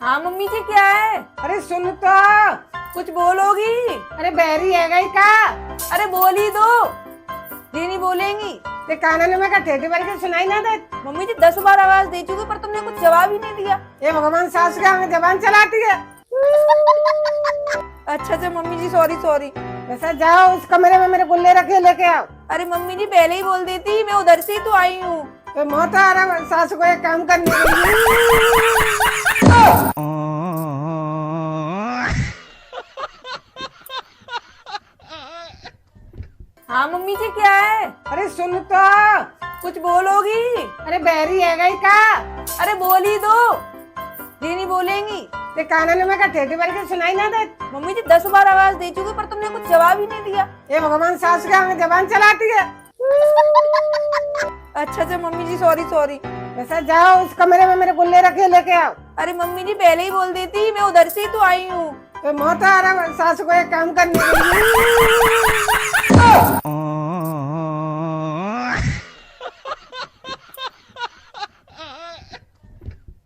हाँ मम्मी जी क्या है? अरे सुन तो। कुछ बोलोगी? अरे बैरी है गई का। अरे बोल ही दो। जी नहीं बोलेंगी। ते काना ने मैं का ठेठी भर के सुनाई ना दे। मम्मी जी 10 बार आवाज दे चुकी पर तुमने कुछ जवाब ही नहीं दिया। ये भगवान सास का हमें जबान चलाती है। अच्छा अच्छा मम्मी जी सॉरी सॉरी। वैसा जाओ उस कमरे में मेरे गुल्ले रखे लेके आओ। अरे मम्मी जी पहले ही बोल देती, मैं उधर से ही तो आई हूँ। तो मौत आ रहा सास को एक काम करने के लिए। हाँ मम्मी जी क्या है? अरे सुन तो। कुछ बोलोगी? अरे बैरी है गई का। अरे बोल ही दो। जी नहीं बोलेंगी। ते काना ने मैं का ठेठी भर के सुनाई ना दे। मम्मी जी 10 बार आवाज दे चुकी पर तुमने कुछ जवाब ही नहीं दिया। ये भगवान सास का हमें जबान चलाती है। अच्छा अच्छा मम्मी जी सॉरी सॉरी। वैसा जाओ उस कमरे में मेरे गुल्ले रखे लेके आओ। अरे मम्मी जी पहले ही बोल देती, मैं उधर से ही तो आई हूँ। तो मौत आ रहा सास को एक काम करने के लिए।